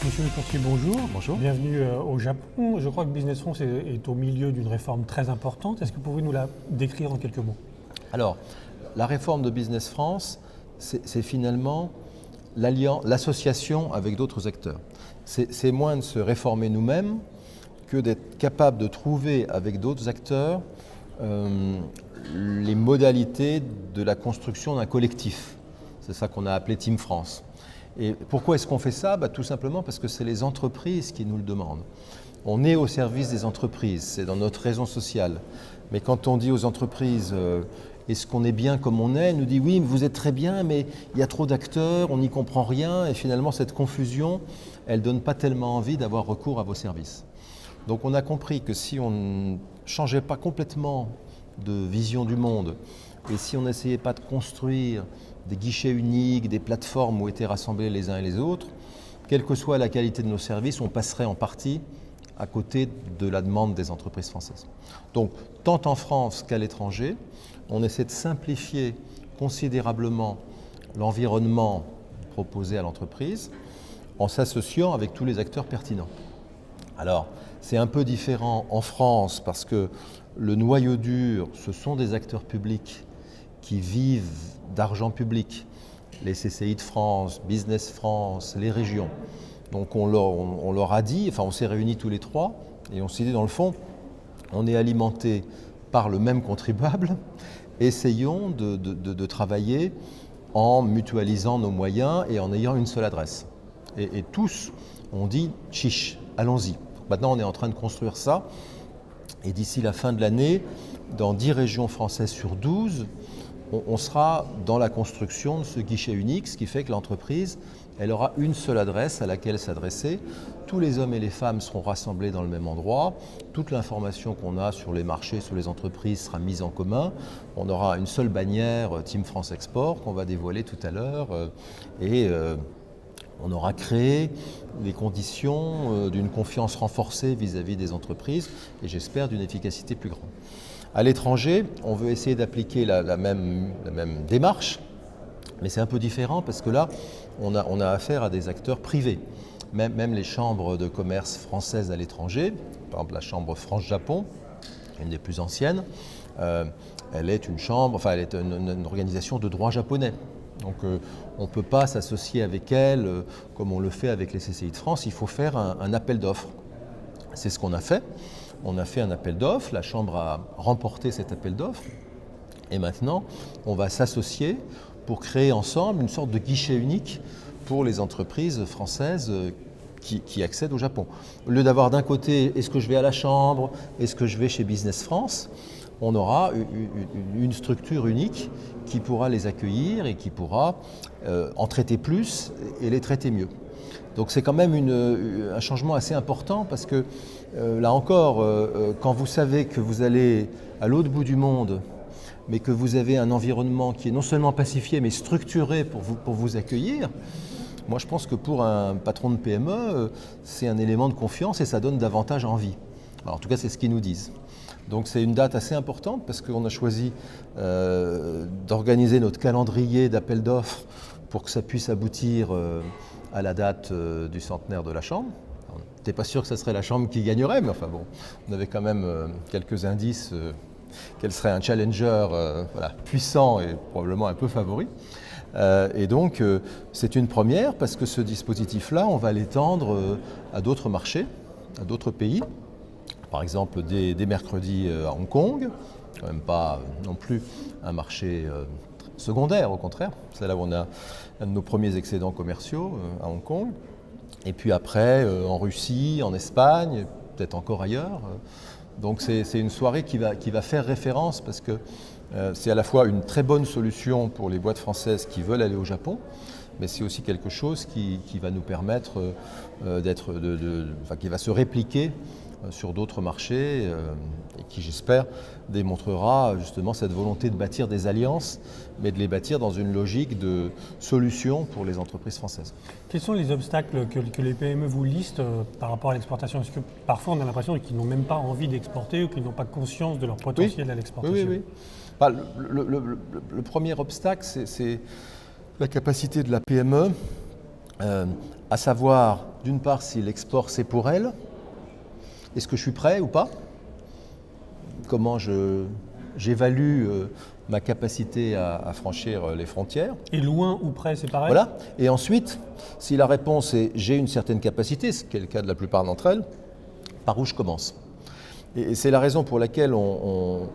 Monsieur Le Courtier, bonjour. Bonjour. Bienvenue au Japon. Je crois que Business France est au milieu d'une réforme très importante. Est-ce que vous pouvez nous la décrire en quelques mots? Alors, la réforme de Business France, c'est finalement l'association avec d'autres acteurs. C'est moins de se réformer nous-mêmes que d'être capable de trouver avec d'autres acteurs les modalités de la construction d'un collectif. C'est ça qu'on a appelé Team France. Et pourquoi est-ce qu'on fait ça? Tout simplement parce que c'est les entreprises qui nous le demandent. On est au service des entreprises, c'est dans notre raison sociale. Mais quand on dit aux entreprises est-ce qu'on est bien comme on est, elles nous disent oui, vous êtes très bien, mais il y a trop d'acteurs, on n'y comprend rien. Et finalement, cette confusion, elle ne donne pas tellement envie d'avoir recours à vos services. Donc on a compris que si on ne changeait pas complètement de vision du monde et si on n'essayait pas de construire des guichets uniques, des plateformes où étaient rassemblés les uns et les autres, quelle que soit la qualité de nos services, on passerait en partie à côté de la demande des entreprises françaises. Donc, tant en France qu'à l'étranger, on essaie de simplifier considérablement l'environnement proposé à l'entreprise en s'associant avec tous les acteurs pertinents. Alors, c'est un peu différent en France parce que le noyau dur, ce sont des acteurs publics qui vivent d'argent public, les CCI de France, Business France, les régions. Donc on leur a dit, enfin on s'est réunis tous les trois et on s'est dit dans le fond, on est alimenté par le même contribuable, essayons de travailler en mutualisant nos moyens et en ayant une seule adresse. Et tous ont dit chiche, allons-y. Maintenant on est en train de construire ça et d'ici la fin de l'année, dans 10 régions françaises sur 12, on sera dans la construction de ce guichet unique, ce qui fait que l'entreprise, elle aura une seule adresse à laquelle s'adresser. Tous les hommes et les femmes seront rassemblés dans le même endroit. Toute l'information qu'on a sur les marchés, sur les entreprises sera mise en commun. On aura une seule bannière Team France Export qu'on va dévoiler tout à l'heure. On aura créé les conditions d'une confiance renforcée vis-à-vis des entreprises et j'espère d'une efficacité plus grande. À l'étranger, on veut essayer d'appliquer la même démarche, mais c'est un peu différent parce que là, on a affaire à des acteurs privés. Même les chambres de commerce françaises à l'étranger, par exemple la chambre France-Japon, une des plus anciennes, elle est une organisation de droit japonais. Donc on ne peut pas s'associer avec elle comme on le fait avec les CCI de France, il faut faire un appel d'offres. C'est ce qu'on a fait. On a fait un appel d'offres, la Chambre a remporté cet appel d'offres et maintenant on va s'associer pour créer ensemble une sorte de guichet unique pour les entreprises françaises qui accèdent au Japon. Au lieu d'avoir d'un côté, est-ce que je vais à la Chambre, est-ce que je vais chez Business France, on aura une structure unique qui pourra les accueillir et qui pourra en traiter plus et les traiter mieux. Donc c'est quand même un changement assez important parce que là encore, quand vous savez que vous allez à l'autre bout du monde, mais que vous avez un environnement qui est non seulement pacifié mais structuré pour vous accueillir, moi je pense que pour un patron de PME, c'est un élément de confiance et ça donne davantage envie. Alors, en tout cas, c'est ce qu'ils nous disent. Donc c'est une date assez importante parce qu'on a choisi d'organiser notre calendrier d'appel d'offres pour que ça puisse aboutir à la date du centenaire de la Chambre. On n'était pas sûr que ce serait la Chambre qui gagnerait, mais enfin bon, on avait quand même quelques indices qu'elle serait un challenger puissant et probablement un peu favori. Et donc c'est une première parce que ce dispositif-là, on va l'étendre à d'autres marchés, à d'autres pays. Par exemple, dès mercredi à Hong Kong, quand même pas non plus un marché secondaire, au contraire. C'est là où on a un de nos premiers excédents commerciaux à Hong Kong. Et puis après, en Russie, en Espagne, peut-être encore ailleurs. Donc c'est une soirée qui va faire référence parce que c'est à la fois une très bonne solution pour les boîtes françaises qui veulent aller au Japon, mais c'est aussi quelque chose qui va nous permettre qui va se répliquer sur d'autres marchés et qui, j'espère, démontrera justement cette volonté de bâtir des alliances, mais de les bâtir dans une logique de solution pour les entreprises françaises. Quels sont les obstacles que les PME vous listent par rapport à l'exportation? Parce que parfois on a l'impression qu'ils n'ont même pas envie d'exporter ou qu'ils n'ont pas conscience de leur potentiel à l'exportation. Oui. Le premier obstacle, c'est la capacité de la PME à savoir D'une part, si l'export c'est pour elle, est-ce que je suis prêt ou pas? Comment j'évalue ma capacité à franchir les frontières? Et loin ou près, c'est pareil? Voilà. Et ensuite, si la réponse est j'ai une certaine capacité, ce qui est le cas de la plupart d'entre elles, par où je commence? Et c'est la raison pour laquelle on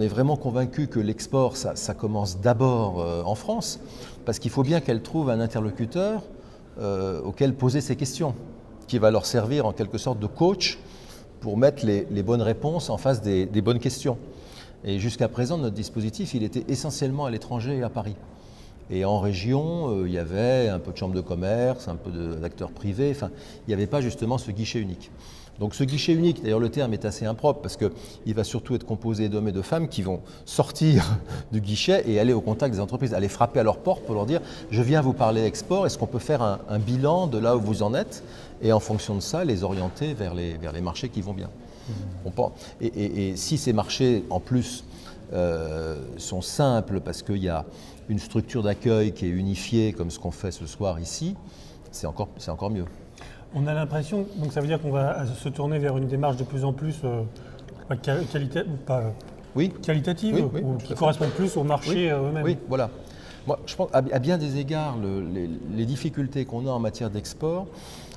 est vraiment convaincu que l'export, ça commence d'abord en France, parce qu'il faut bien qu'elles trouvent un interlocuteur auquel poser ces questions, qui va leur servir en quelque sorte de coach pour mettre les bonnes réponses en face des bonnes questions. Et jusqu'à présent, notre dispositif, il était essentiellement à l'étranger et à Paris. Et en région, il y avait un peu de chambres de commerce, un peu d'acteurs privés, enfin, il n'y avait pas justement ce guichet unique. Donc ce guichet unique, d'ailleurs le terme est assez impropre parce qu'il va surtout être composé d'hommes et de femmes qui vont sortir du guichet et aller au contact des entreprises, aller frapper à leur porte pour leur dire « je viens vous parler export, est-ce qu'on peut faire un bilan de là où vous en êtes ?» et en fonction de ça, les orienter vers les marchés qui vont bien. Et si ces marchés, en plus, sont simples parce qu'il y a une structure d'accueil qui est unifiée comme ce qu'on fait ce soir ici, c'est encore mieux. On a l'impression, donc ça veut dire qu'on va se tourner vers une démarche de plus en plus qualitative, Oui, ou qui correspond plus au marché eux-mêmes. Oui, voilà. Moi, je pense à bien des égards, les difficultés qu'on a en matière d'export,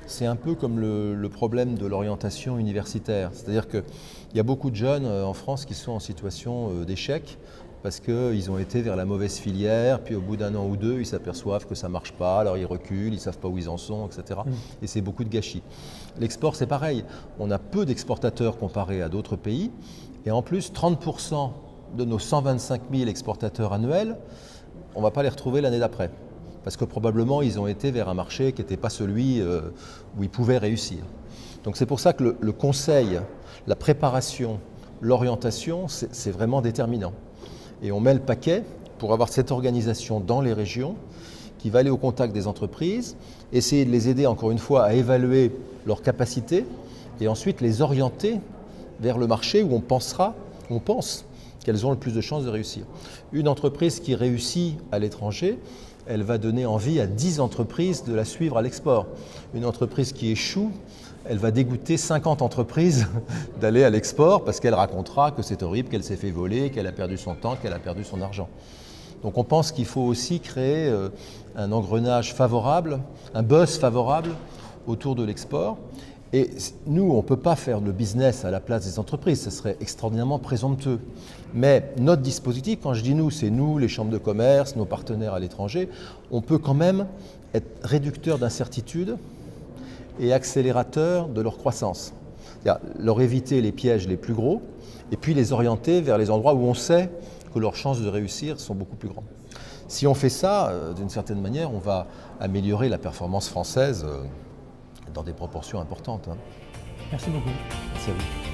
c'est un peu comme le problème de l'orientation universitaire. C'est-à-dire qu'il y a beaucoup de jeunes en France qui sont en situation d'échec parce qu'ils ont été vers la mauvaise filière, puis au bout d'un an ou deux, ils s'aperçoivent que ça ne marche pas, alors ils reculent, ils ne savent pas où ils en sont, etc. Et c'est beaucoup de gâchis. L'export, c'est pareil. On a peu d'exportateurs comparés à d'autres pays. Et en plus, 30% de nos 125 000 exportateurs annuels, on ne va pas les retrouver l'année d'après. Parce que probablement, ils ont été vers un marché qui n'était pas celui où ils pouvaient réussir. Donc c'est pour ça que le conseil, la préparation, l'orientation, c'est vraiment déterminant. Et on met le paquet pour avoir cette organisation dans les régions qui va aller au contact des entreprises, essayer de les aider encore une fois à évaluer leurs capacités et ensuite les orienter vers le marché où on pense qu'elles ont le plus de chances de réussir. Une entreprise qui réussit à l'étranger, elle va donner envie à 10 entreprises de la suivre à l'export. Une entreprise qui échoue, elle va dégoûter 50 entreprises d'aller à l'export parce qu'elle racontera que c'est horrible, qu'elle s'est fait voler, qu'elle a perdu son temps, qu'elle a perdu son argent. Donc on pense qu'il faut aussi créer un engrenage favorable, un buzz favorable autour de l'export. Et nous, on ne peut pas faire le business à la place des entreprises, ce serait extraordinairement présomptueux. Mais notre dispositif, quand je dis nous, c'est nous, les chambres de commerce, nos partenaires à l'étranger, on peut quand même être réducteur d'incertitudes et accélérateur de leur croissance. C'est-à-dire leur éviter les pièges les plus gros et puis les orienter vers les endroits où on sait que leurs chances de réussir sont beaucoup plus grandes. Si on fait ça, d'une certaine manière, on va améliorer la performance française dans des proportions importantes. Merci beaucoup. Merci à vous.